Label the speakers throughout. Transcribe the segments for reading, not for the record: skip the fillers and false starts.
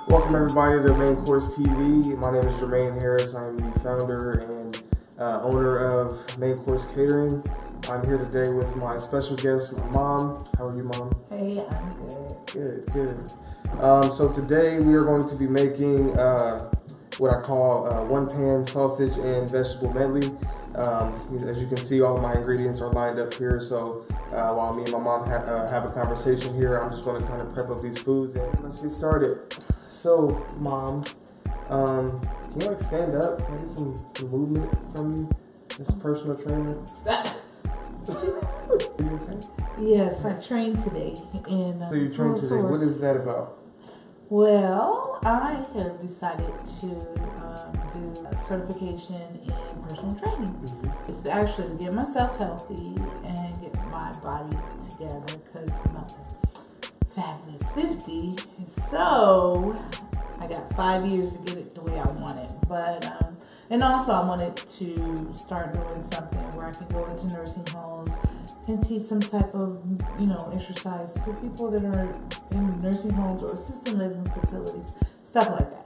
Speaker 1: Welcome everybody to Mayne Course TV. My name is Jermaine Harris. I'm the founder and owner of Mayne Course Catering. I'm here today with my special guest, my mom. How are you, Mom?
Speaker 2: Hey, I'm good.
Speaker 1: Good. So today we are going to be making what I call one-pan sausage and vegetable medley. As you can see, all of my ingredients are lined up here. So while me and my mom have a conversation here, I'm just going to kind of prep up these foods and let's get started. So, Mom, can you like stand up? Can I get some movement from you? This personal trainer. Are you okay?
Speaker 2: Yes, I trained today.
Speaker 1: So you trained today. What is that about?
Speaker 2: Well, I have decided to do a certification in personal training. Mm-hmm. It's actually to get myself healthy and get my body together because I'm not fabulous 50. So I got 5 years to get it the way I want it. But and also I wanted to start doing something where I can go into nursing homes and teach some type of, exercise to people that are in nursing homes or assisted living facilities, stuff like that.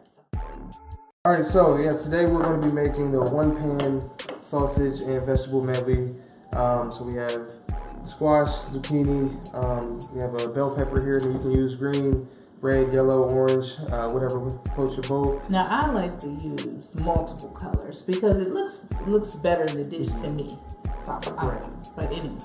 Speaker 1: All right, so today we're going to be making the one-pan sausage and vegetable medley. So we have squash, zucchini, we have a bell pepper here, and you can use green, red, yellow, orange, whatever floats your boat.
Speaker 2: Now I like to use multiple colors because it looks better in the dish to me. So, but anyway.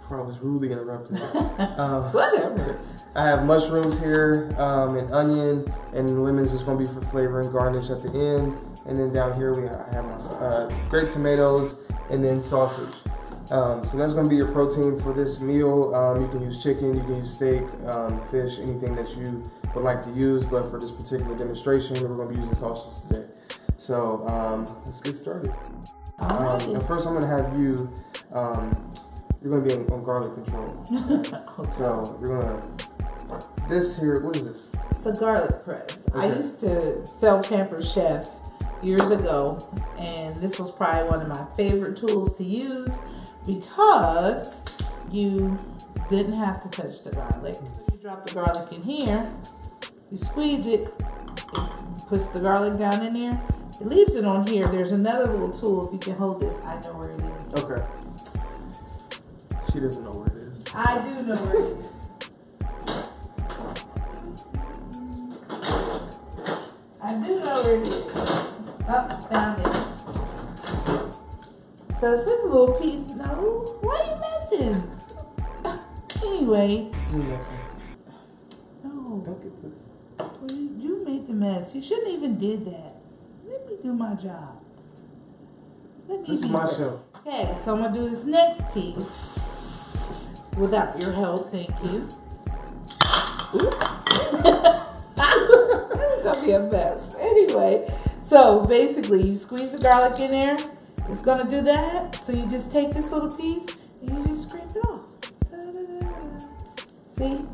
Speaker 1: I was rudely interrupted.
Speaker 2: Whatever.
Speaker 1: I have mushrooms here, and onion, and lemons is going to be for flavor and garnish at the end. And then down here I have my grape tomatoes and then sausage. So that's going to be your protein for this meal. You can use chicken, you can use steak, fish, anything that you would like to use. But for this particular demonstration, we're going to be using sausage today. So let's get started. And first I'm going to have you, you're going to be on garlic control. Okay. So you're going to, this here, what is this?
Speaker 2: It's a garlic press.
Speaker 1: Okay.
Speaker 2: I used to sell Pampered Chef years ago, and this was probably one of my favorite tools to use because you didn't have to touch the garlic. You drop the garlic in here, you squeeze it puts the garlic down in there, it leaves it on here. There's another little tool, if you can hold this, I know where it is.
Speaker 1: Okay. She doesn't know where it is.
Speaker 2: I do know where it is. I do know where it is. Oh, found it. So it's this little piece. No, why are you messing? Anyway. No.
Speaker 1: Don't get the...
Speaker 2: Well, you made the mess. You shouldn't even did that. Let me do my job.
Speaker 1: This is my show.
Speaker 2: Okay, so I'm going to do this next piece without your help. Thank you. Oops. This is going to be a mess. Anyway, so basically you squeeze the garlic in there. It's going to do that. So you just take this little piece and you just scrape it off. See?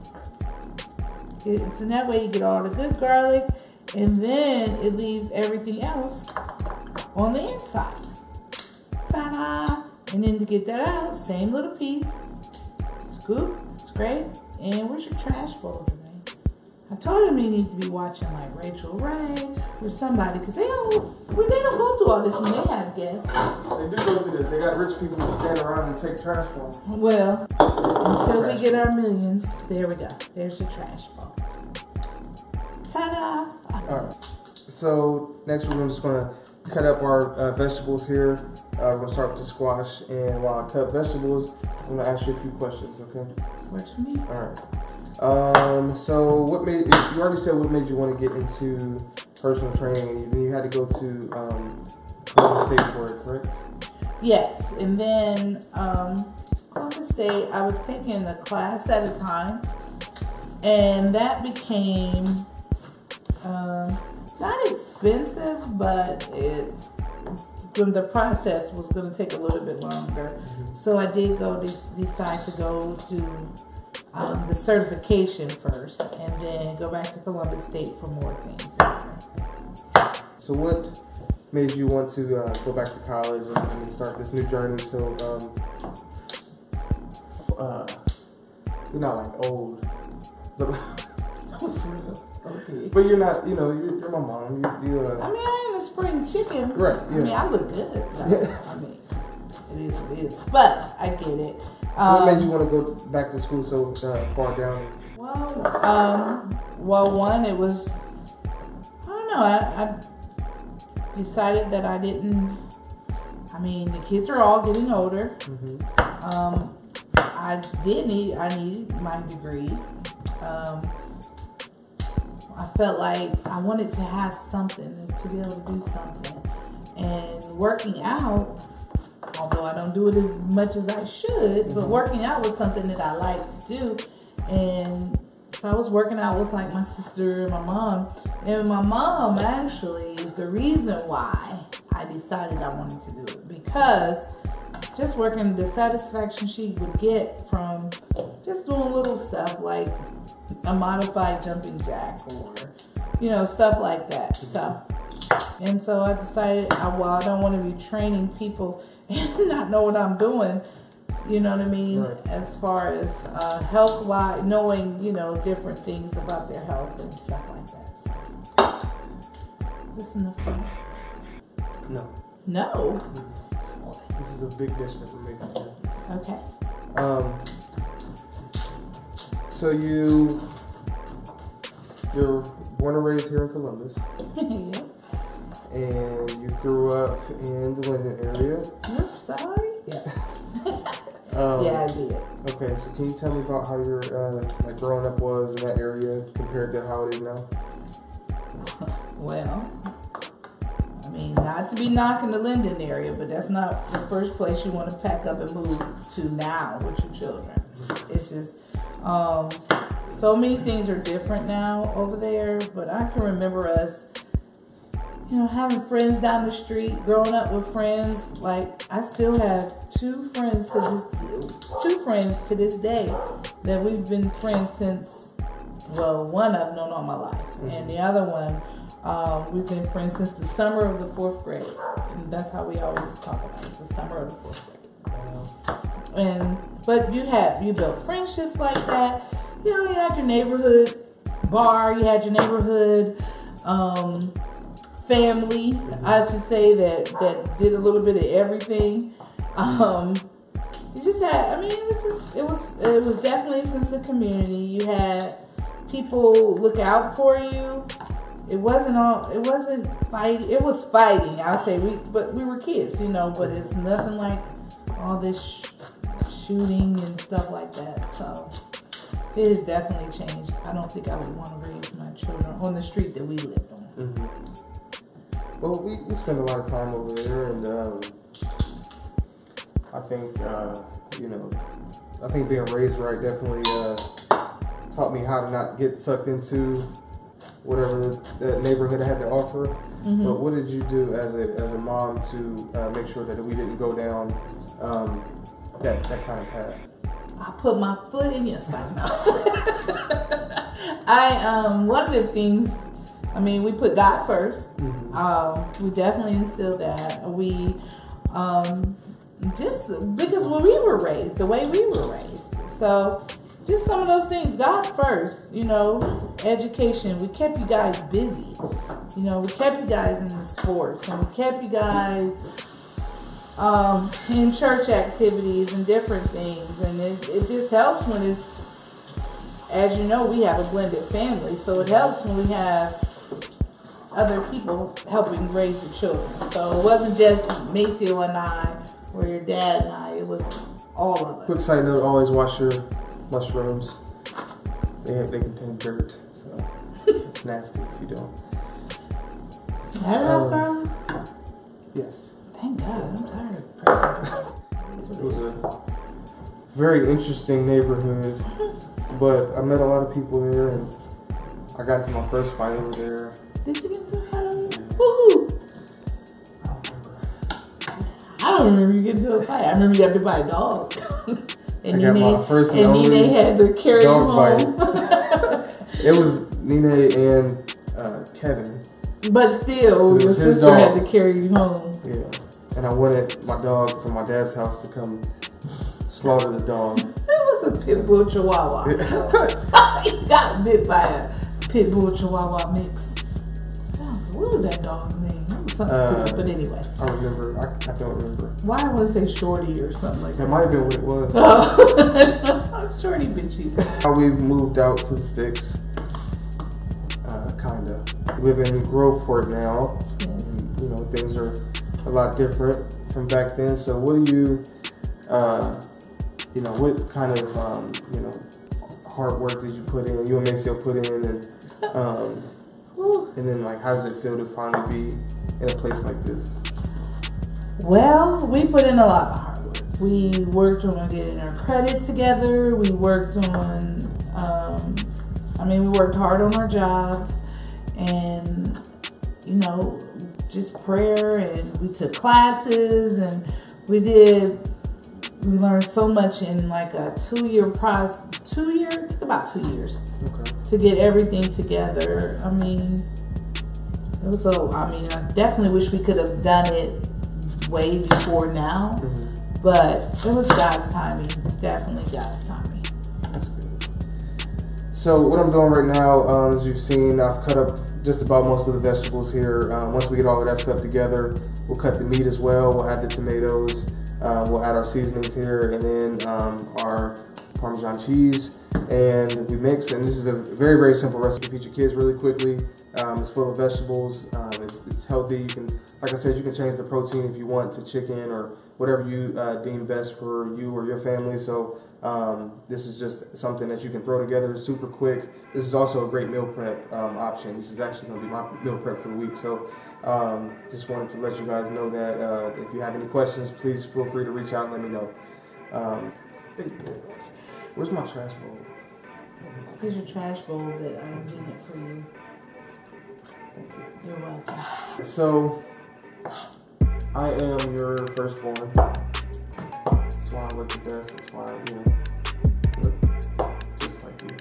Speaker 2: So that way you get all the good garlic and then it leaves everything else on the inside. Ta-da! And then to get that out, same little piece. Scoop, scrape, and where's your trash folder, man? I told him he needs to be watching like Rachel Ray or somebody, because they don't go through all this when they have guests.
Speaker 1: They do go through this. They got rich people who stand around and take trash for them.
Speaker 2: Well, until we get our millions, there we go. There's the trash folder. Ta-da!
Speaker 1: Alright. So next we're just going to cut up our vegetables here. We're going to start with the squash, and while I cut vegetables, I'm going to ask you a few questions, okay?
Speaker 2: Works for me.
Speaker 1: Alright. So what made, you already said what made you want to get into personal training. Then you had to go to Columbus State for it, correct?
Speaker 2: Yes, and then Columbus State, I was taking a class at a time, and that became not expensive, but the process was going to take a little bit longer. Mm-hmm. So I did decide to go do the certification first, and then go back to Columbus State for more things.
Speaker 1: So what made you want to go back to college and start this new journey? So you're not like old, but
Speaker 2: Okay.
Speaker 1: But you're not, you know, you're my mom.
Speaker 2: I mean, I ain't a spring chicken.
Speaker 1: Right. Yeah.
Speaker 2: I mean, I look good. Like, I mean, it is what it is. But I get it.
Speaker 1: So what made you want to go back to school so far down?
Speaker 2: Well, one, it was, I don't know, I decided that I didn't, I mean, the kids are all getting older. Mm-hmm. I needed my degree. I felt like I wanted to have something, to be able to do something. And working out, although I don't do it as much as I should, mm-hmm. but working out was something that I like to do. And so I was working out with like my sister and my mom. And my mom actually is the reason why I decided I wanted to do it. Because just working, the satisfaction she would get from just doing little stuff like a modified jumping jack or, you know, stuff like that. So I decided, I don't want to be training people and not know what I'm doing. You know what I mean? Right. As far as health-wise, knowing, you know, different things about their health and stuff like that. So, is this enough fun?
Speaker 1: No.
Speaker 2: No?
Speaker 1: This is a big dish that we're making here.
Speaker 2: Okay.
Speaker 1: So you're born and raised here in Columbus.
Speaker 2: Yeah.
Speaker 1: And you grew up in the Linden area.
Speaker 2: Oops, sorry? Yeah. Yeah, I did.
Speaker 1: Okay, so can you tell me about how your like growing up was in that area compared to how it is now?
Speaker 2: Well, I mean, not to be knocking the Linden area, but that's not the first place you want to pack up and move to now with your children. It's just, so many things are different now over there, but I can remember us, you know, having friends down the street, growing up with friends. Like, I still have two friends to this day that we've been friends since, well, one I've known all my life, mm-hmm. and the other one, we've been friends since the summer of the 4th grade. And that's how we always talk about it, the summer of the 4th grade. But you built friendships like that. You know, you had your neighborhood bar, you had your neighborhood family, I should say, that did a little bit of everything. You just had, I mean, it was definitely a sense of community. You had people look out for you. It wasn't fighting. It was fighting, I would say, but we were kids, you know, but it's nothing like all this shooting and stuff like that. So it has definitely changed. I don't think I would want to raise my children on the street that we lived on.
Speaker 1: Mm-hmm. Well, we spend a lot of time over there, and I think, you know, I think being raised right definitely taught me how to not get sucked into whatever the neighborhood had to offer. Mm-hmm. But what did you do as a mom to make sure that we didn't go down that kind of path?
Speaker 2: I put my foot in your side now. One of the things, I mean, we put God first. Mm-hmm. We definitely instilled that. We just because when we were raised, the way we were raised. So just some of those things, God first, you know, education. We kept you guys busy. You know, we kept you guys in the sports, and we kept you guys in church activities and different things. And it just helps when it's, as you know, we have a blended family. So it helps when we have other people helping raise the children. So it wasn't just Maceo and I, or your dad and I, it was all of us.
Speaker 1: Quick side note, always wash your mushrooms. They contain dirt, so it's nasty if you don't. Yes.
Speaker 2: Thank God, I'm tired of pressing.
Speaker 1: It was a very interesting neighborhood, but I met a lot of people there, and I got into my first fight over there.
Speaker 2: Did you get into a fight over there? Woohoo! I don't remember you getting into a fight. I remember you got bit by a dog. And
Speaker 1: I got my first and only
Speaker 2: Nene had to carry
Speaker 1: dog
Speaker 2: you home.
Speaker 1: bite. It was Nene and Kevin.
Speaker 2: But still, your sister had to carry you home.
Speaker 1: Yeah. And I wanted my dog from my dad's house to come slaughter the dog.
Speaker 2: It was a pit bull chihuahua. He got bit by a Pit Bull Chihuahua mix. What was that dog's name? That was something stupid, but anyway.
Speaker 1: I remember. I don't remember.
Speaker 2: Why I want to say Shorty or something like that.
Speaker 1: That might have been what it was.
Speaker 2: Oh. Shorty bitchy.
Speaker 1: We've moved out to the sticks. Kinda. We live in Groveport now.
Speaker 2: Yes.
Speaker 1: And, you know, things are a lot different from back then. So what do you, you know, what kind of, you know, hard work did you put in? You and Maceo put in, and then like, how does it feel to finally be in a place like this?
Speaker 2: Well, we put in a lot of hard work. We worked on getting our credit together. We worked on, we worked hard on our jobs, and, you know, just prayer, and we took classes, and we learned so much in like a 2-year process. It took about 2 years to get everything together. I mean, it was I definitely wish we could have done it way before now, but it was God's timing. Definitely God's timing.
Speaker 1: That's good. So what I'm doing right now, as you've seen, I've cut up just about most of the vegetables here. Once we get all of that stuff together, we'll cut the meat as well. We'll add the tomatoes. We'll add our seasonings here, and then our Parmesan cheese, and we mix. And this is a very, very simple recipe to feed your kids really quickly. It's full of vegetables. It's healthy. You can, like I said, you can change the protein if you want to chicken or whatever you deem best for you or your family. So this is just something that you can throw together super quick. This is also a great meal prep option. This is actually going to be my meal prep for the week. So just wanted to let you guys know that if you have any questions, please feel free to reach out and let me know. Where's my trash bowl?
Speaker 2: Here's your trash bowl that I'm doing it for you.
Speaker 1: Thank you.
Speaker 2: You're welcome.
Speaker 1: So, I am your firstborn. That's why I look the best. That's why I look just like you.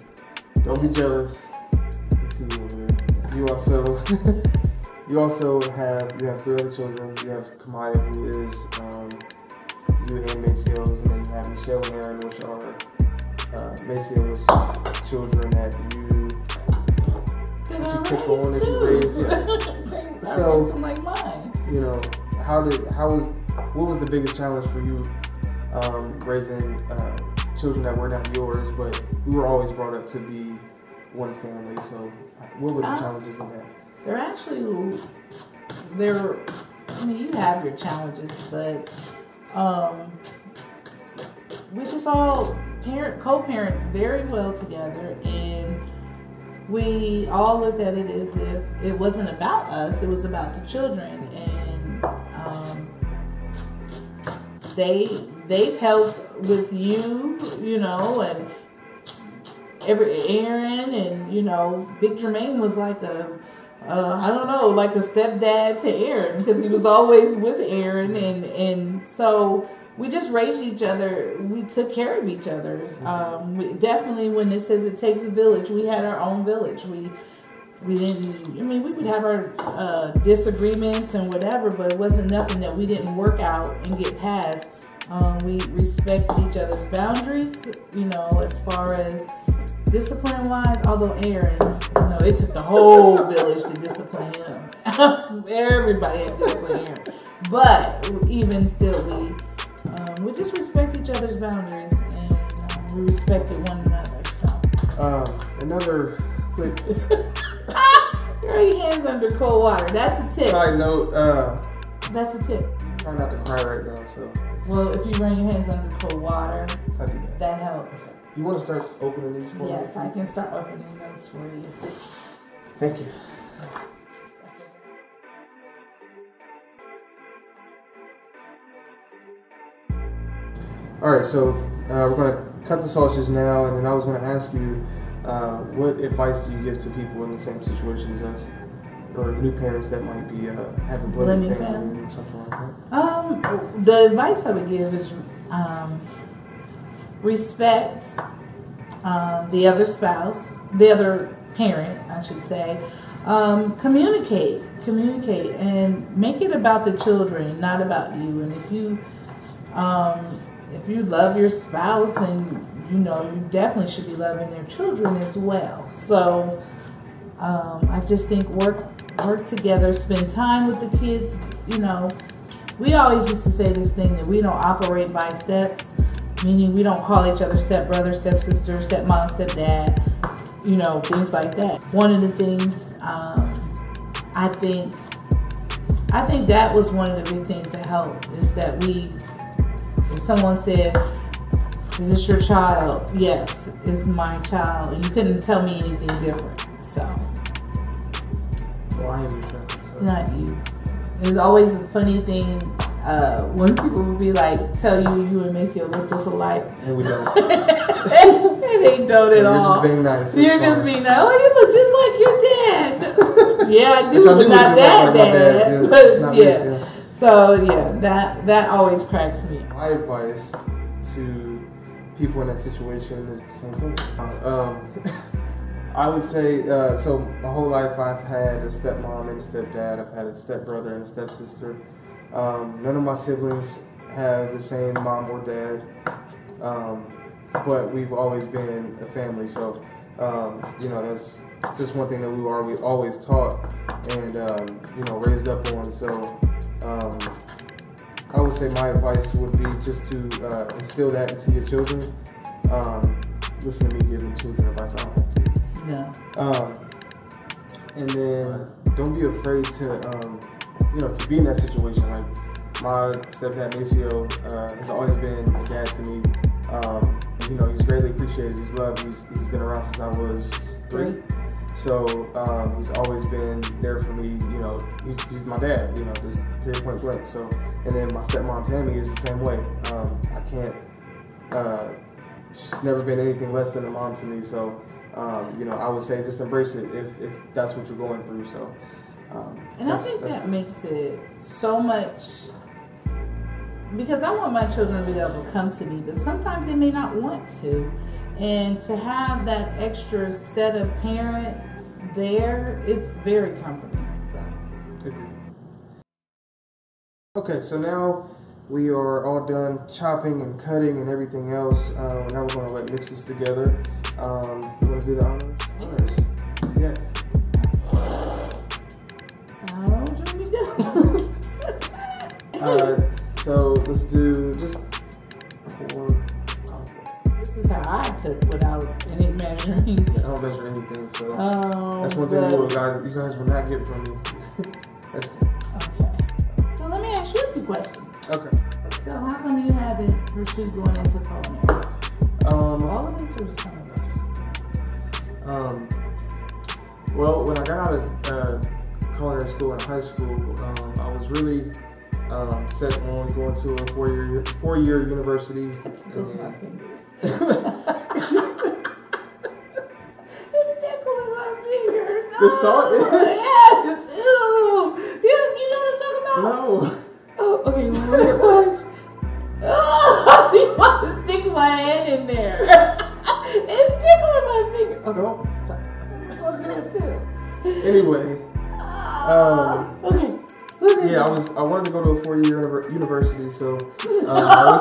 Speaker 1: Don't be jealous. I see you over there. You also have 3 other children. You have Kamaya, who is you and Maceo's, and then you have Michelle and Aaron, which are Maceo's children that you took on, that you raised. Yeah. So,
Speaker 2: like mine.
Speaker 1: You know, what was the biggest challenge for you raising children that were not yours, but we were always brought up to be one family? So, what were the challenges in that?
Speaker 2: You have your challenges, but we just all co-parent very well together, and we all looked at it as if it wasn't about us, it was about the children, and they've helped with you know, and Aaron, and, you know, Big Jermaine was like like a stepdad to Aaron, because he was always with Aaron, and so we just raised each other. We took care of each other. Definitely, when it says it takes a village, we had our own village. We didn't. We would have our disagreements and whatever, but it wasn't nothing that we didn't work out and get past. We respected each other's boundaries. You know, as far as discipline-wise, although Aaron, you know, it took the whole village to discipline him. Everybody had to discipline Aaron, but even still, we just respect each other's boundaries, and we respected one another. So
Speaker 1: another quick
Speaker 2: throw your hands under cold water. That's a tip.
Speaker 1: Side note.
Speaker 2: That's a tip.
Speaker 1: Try not to cry right now. So.
Speaker 2: Well, if you run your hands under cold water, that helps.
Speaker 1: You want to start opening these for me?
Speaker 2: Yes, I can start opening those for you.
Speaker 1: Thank you. All right, so we're going to cut the sausage now, and then I was going to ask you, what advice do you give to people in the same situation as us, or new parents that might be having blended family or something like that?
Speaker 2: The advice I would give is respect the other spouse, the other parent, I should say. Communicate, and make it about the children, not about you. And if you love your spouse, and you know, you definitely should be loving their children as well. So I just think work together, spend time with the kids. You know, we always used to say this thing that we don't operate by steps, meaning we don't call each other stepbrother, stepsister, stepmom, stepdad, you know, things like that. One of the things I think that was one of the big things that helped is that if someone said, "Is this your child?" "Yes, it's my child." And you couldn't tell me anything different. So,
Speaker 1: well, I am your child. So.
Speaker 2: Not you. It's always a funny thing when people would be like, tell you and Maceo look just alike.
Speaker 1: And we don't.
Speaker 2: And they don't at all.
Speaker 1: You're just being nice.
Speaker 2: You're just being nice. Oh, you look just like your dad. Yeah, I do, but not that dad. But yeah. So yeah, that always cracks me.
Speaker 1: My advice to people in that situation is the same thing. I would say, so my whole life I've had a stepmom and a stepdad. I've had a stepbrother and a stepsister. None of my siblings have the same mom or dad, but we've always been a family. So, you know, that's just one thing that we were always taught and, you know, raised up on. So, I would say my advice would be just to instill that into your children. Listen to me giving children advice. I don't have kids.
Speaker 2: Yeah.
Speaker 1: And then don't be afraid to, you know, to be in that situation. Like my stepdad Maceo has always been a dad to me. You know, he's greatly appreciated. He's loved. He's been around since I was 3. So he's always been there for me. You know, he's my dad. You know, just period, point blank. So, and then my stepmom Tammy is the same way. I can't. She's never been anything less than a mom to me. So, you know, I would say just embrace it if that's what you're going through. So,
Speaker 2: and I think that makes it so much, because I want my children to be able to come to me, but sometimes they may not want to, and to have that extra set of parents there, it's very comforting. So.
Speaker 1: Okay, so now we are all done chopping and cutting and everything else. Now we're going to mix this together. You want to do the honors? Yes.
Speaker 2: How do we go?
Speaker 1: So let's do just 4.
Speaker 2: This is how I cook without any measuring.
Speaker 1: I don't measure anything, so that's one thing you guys will not get from me. Okay.
Speaker 2: So let me ask you a few questions.
Speaker 1: Okay.
Speaker 2: So how come you haven't pursued going into culinary? All of us or just some of us?
Speaker 1: Well, when I got out of culinary school in high school, I was really set on going to a four-year university.
Speaker 2: Those are my fingers. It's tickling my fingers.
Speaker 1: The salt is?
Speaker 2: Yes. Ew. You know what I'm talking about?
Speaker 1: No.
Speaker 2: Oh, okay. Watch. Oh, you want to stick my hand in there. It's tickling my finger. Okay.
Speaker 1: No.
Speaker 2: I'll do it too.
Speaker 1: Anyway.
Speaker 2: Okay.
Speaker 1: Yeah, I wanted to go to a 4-year university, so I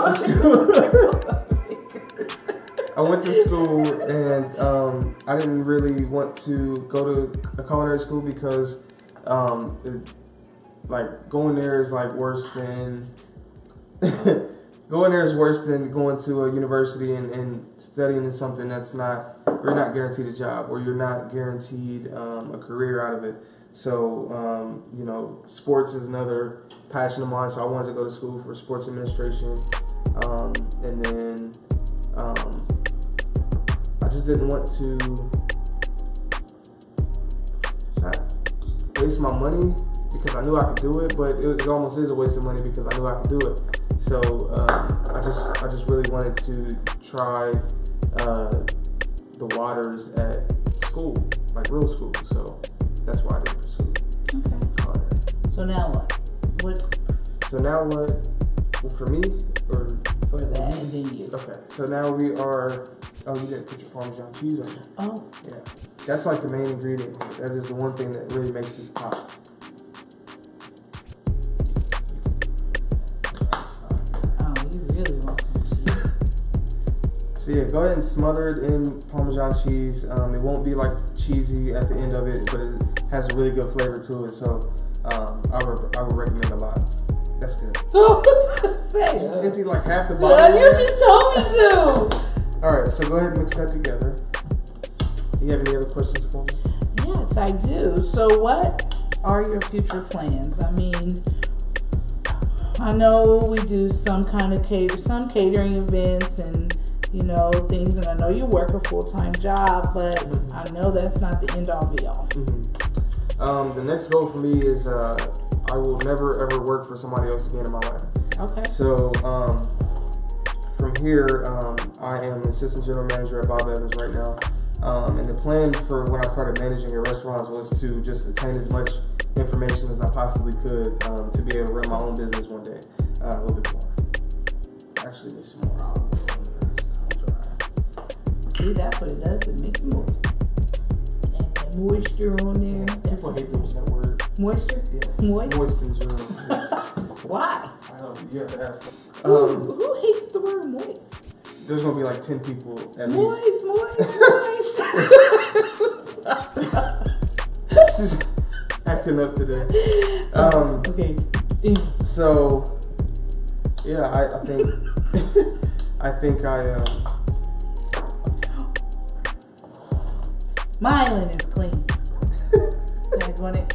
Speaker 1: went to school. I went to school, and I didn't really want to go to a culinary school because, going there is like worse than going to a university and studying in something that's you're not guaranteed a job, or you're not guaranteed a career out of it. So, you know, sports is another passion of mine, so I wanted to go to school for sports administration. And then I just didn't want to not waste my money because I knew I could do it, but it almost is a waste of money because I knew I could do it. So I just really wanted to try the waters at school, like real school. So that's why I didn't pursue.
Speaker 2: Okay. So now what?
Speaker 1: So now what? Well, for me or
Speaker 2: for that and then you?
Speaker 1: Okay. So now we are. Oh, you didn't put your Parmesan cheese on it.
Speaker 2: Oh.
Speaker 1: Yeah. That's like the main ingredient. That is the one thing that really makes this pop. So yeah, go ahead and smother it in Parmesan cheese. It won't be like cheesy at the end of it, but it has a really good flavor to it. So I would recommend a lot. That's good. Empty like half the bottle.
Speaker 2: Yeah, you just told me to.
Speaker 1: All right, so go ahead and mix that together. Do you have any other questions for me?
Speaker 2: Yes, I do. So what are your future plans? I mean, I know we do some kind of catering events and, you know, things, and I know you work a full-time job, but I know that's not the end-all be-all.
Speaker 1: The next goal for me is I will never ever work for somebody else again in my life.
Speaker 2: Okay.
Speaker 1: So from here, I am assistant general manager at Bob Evans right now. And the plan for when I started managing at restaurants was to just attain as much information as I possibly could to be able to run my own business one day. A little bit more. Actually, need some more olive oil in there.
Speaker 2: See, that's what it does. It makes it moist. And that moisture on there.
Speaker 1: People hate that word.
Speaker 2: Moisture?
Speaker 1: Yeah.
Speaker 2: Moist?
Speaker 1: Moist in general.
Speaker 2: Why?
Speaker 1: I don't know. You have to ask them.
Speaker 2: Who hates the word moist?
Speaker 1: There's going to be like 10 people at least.
Speaker 2: Moist.
Speaker 1: She's acting up today.
Speaker 2: Okay.
Speaker 1: So, yeah, I think
Speaker 2: my island is clean.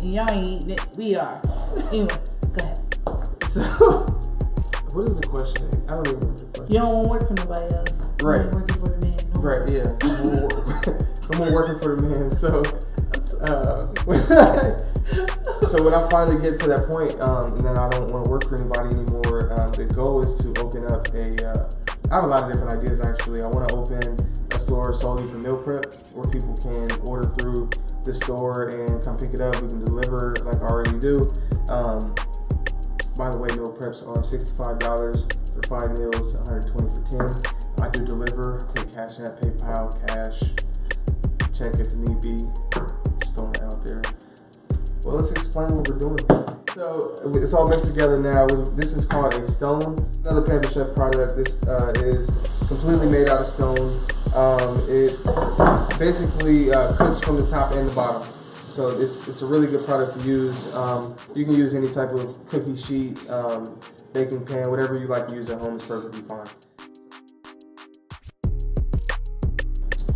Speaker 2: Y'all ain't eating it. We are. Anyway, go ahead.
Speaker 1: So, what is the question? I don't even remember the question.
Speaker 2: You don't want to work for nobody else.
Speaker 1: Right.
Speaker 2: You're working for the man. No
Speaker 1: Right, yeah. I'm more working for the man. So, so when I finally get to that point, and then I don't want to work for anybody anymore, the goal is to open up I have a lot of different ideas actually. I want to open a store solely for meal prep where people can order through the store and come pick it up. We can deliver like I already do. By the way, meal preps are $65 for 5 meals, $120 for 10. I do deliver, take cash app, PayPal, cash, check if need be. Just throwing it out there. Well, let's explain what we're doing. So it's all mixed together now. This is called a stone. Another Pampered Chef product. This is completely made out of stone. It basically cooks from the top and the bottom. So it's a really good product to use. You can use any type of cookie sheet, baking pan, whatever you like to use at home is perfectly fine.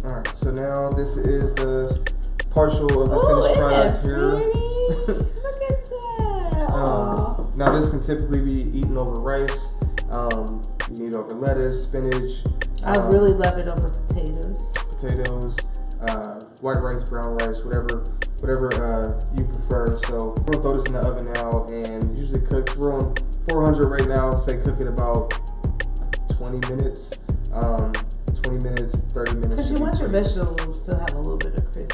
Speaker 1: Alright, so now this is the partial of the finished product here.
Speaker 2: Look at that.
Speaker 1: Now this can typically be eaten over rice. You can eat over lettuce, spinach.
Speaker 2: I really love it over potatoes.
Speaker 1: Potatoes, white rice, brown rice, whatever you prefer. So we're gonna throw this in the oven now, and usually cooks. We're on 400 right now. Say cook it about 20 minutes. 20 minutes, 30 minutes.
Speaker 2: Because you want your vegetables to have a little bit of crisp.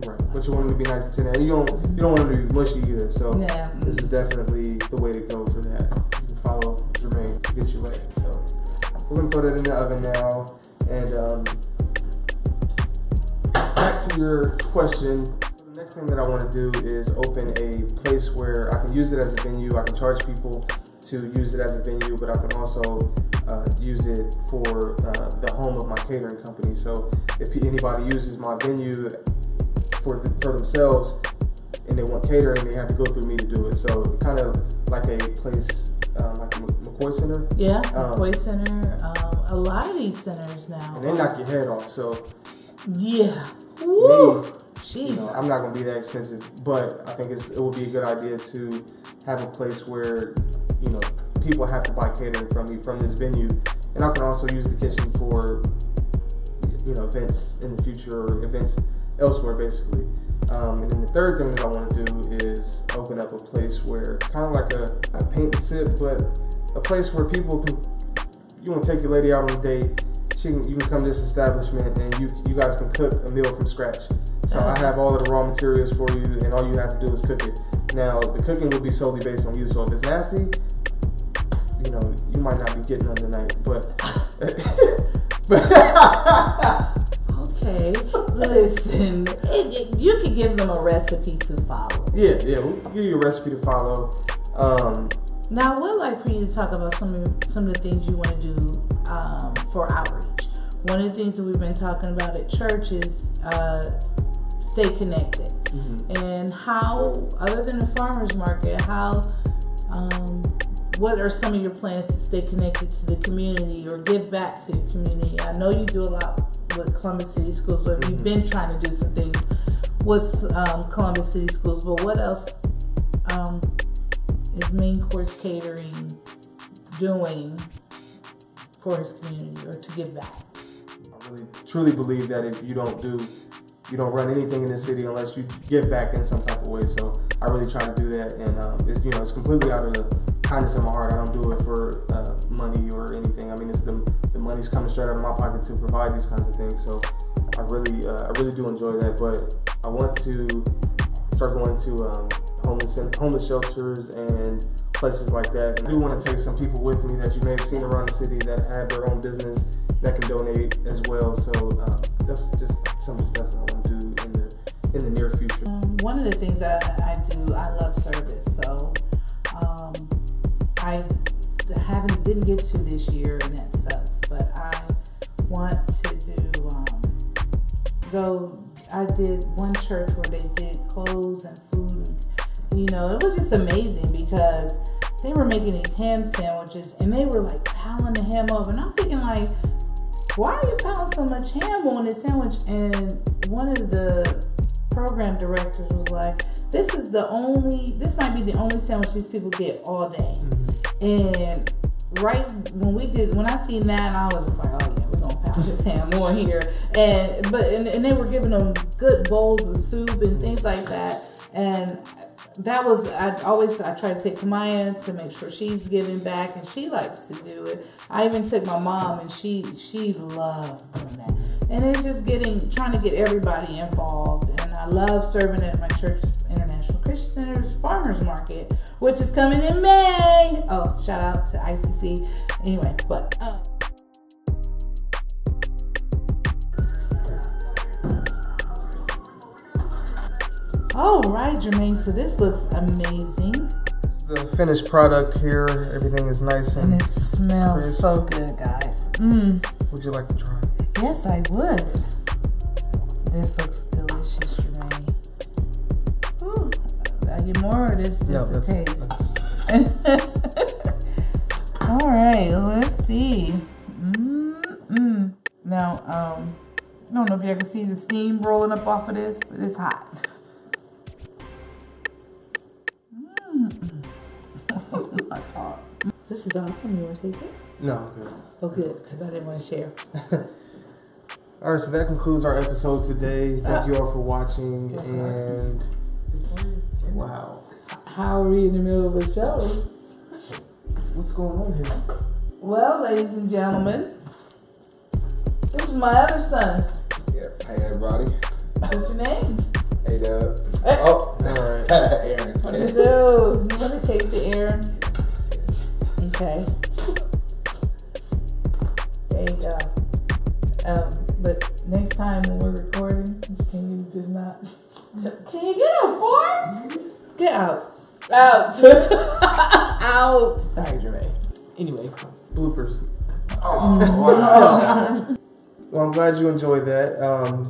Speaker 1: Right, but you want them to be nice and tender, and you don't want them to be mushy either. So
Speaker 2: yeah.
Speaker 1: This is definitely the way to go for that. You can follow Jermaine to get you later. So we're gonna put it in the oven now, and back to your question. The next thing that I want to do is open a place where I can use it as a venue. I can charge people to use it as a venue, but I can also use it for the home of my catering company. So if anybody uses my venue for themselves and they want catering, they have to go through me to do it. So kind of like a place like a McCoy Center.
Speaker 2: Yeah, McCoy Center. A lot of these centers now.
Speaker 1: And they knock your head off. So
Speaker 2: yeah. Woo.
Speaker 1: I'm not going to be that expensive, but I think it would be a good idea to have a place where people have to buy catering from me from this venue, and I can also use the kitchen for events in the future or events elsewhere, basically. And then the third thing that I want to do is open up a place where kind of like a paint and sip, but a place where people can. You want to take your lady out on a date. You can come to this establishment and you guys can cook a meal from scratch. So I have all of the raw materials for you, and all you have to do is cook it. Now the cooking will be solely based on you. So if it's nasty, you might not be getting them tonight. But
Speaker 2: okay, listen, you can give them a recipe to follow.
Speaker 1: Yeah, we'll give you a recipe to follow.
Speaker 2: Now, I would like for you to talk about some of the things you want to do for outreach. one of the things that we've been talking about at church is stay connected. And how, other than the farmers market, what are some of your plans to stay connected to the community or give back to the community? I know you do a lot with Columbus City Schools, but you've been trying to do some things with Columbus City Schools, but what else is Mayne Course Catering doing for his community or to give back?
Speaker 1: I really truly believe that if you don't run anything in the city unless you give back in some type of way. So I really try to do that, and it's completely out of the kindness of my heart. I don't do it for money or anything. I mean, it's the money's coming straight out of my pocket to provide these kinds of things. So I really do enjoy that. But I want to start going to homeless shelters and places like that. And I do want to take some people with me that you may have seen around the city that have their own business that can donate as well. So that's just some of the stuff that I want to do in the near future.
Speaker 2: One of the things that I do, I love service. So I didn't get to this year, and that sucks. But I want to do I did one church where they did clothes and food. You know, it was just amazing because they were making these ham sandwiches and they were like piling the ham up, and I'm thinking like, why are you piling so much ham on this sandwich? And one of the program directors was like, this might be the only sandwich these people get all day. And right when I seen that, I was just like, oh yeah, we're gonna pound this ham on here. And they were giving them good bowls of soup and things like that. And that was, I try to take Kamaya to make sure she's giving back, and she likes to do it. I even took my mom, and she loved doing that. And it's just trying to get everybody involved. And I love serving at my church, International Christian Center's Farmers Market, which is coming in May. Oh, shout out to ICC. Anyway, but all right, Jermaine, so this looks amazing.
Speaker 1: The finished product here, everything is nice and
Speaker 2: it smells crisp. So good, guys.
Speaker 1: Would you like to try?
Speaker 2: Yes, I would. This looks delicious, Jermaine. Ooh, I get more, or this just the taste? All right, let's see. Now, I don't know if you can see the steam rolling up off of this, but it's hot. Oh my God. This is awesome. You want to taste it?
Speaker 1: No, I'm good.
Speaker 2: Oh, good, because I didn't want to share.
Speaker 1: All right, so that concludes our episode today. Thank you all for watching. And wow.
Speaker 2: How are we in the middle of a show?
Speaker 1: What's going on here?
Speaker 2: Well, ladies and gentlemen, this is my other son.
Speaker 3: Yep. Hey, everybody.
Speaker 2: What's your name?
Speaker 3: Hey, Dub.
Speaker 2: Hey.
Speaker 3: Oh, all right. Aaron.
Speaker 2: What do you do? You want to taste it, Aaron? Okay. There you go. But next time when we're recording, can you just not? Can you get a fork? Get out. Out. Out. All right, Jermaine. Anyway,
Speaker 1: Bloopers.
Speaker 3: Oh, wow.
Speaker 1: Well, I'm glad you enjoyed that.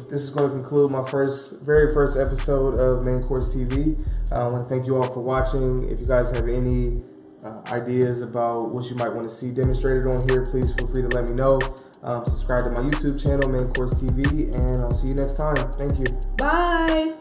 Speaker 1: This is going to conclude my very first episode of Mayne Course TV. I want to thank you all for watching. If you guys have any ideas about what you might want to see demonstrated on here, please feel free to let me know. Subscribe to my YouTube channel, Mayne Course TV, and I'll see you next time. Thank you.
Speaker 2: bye.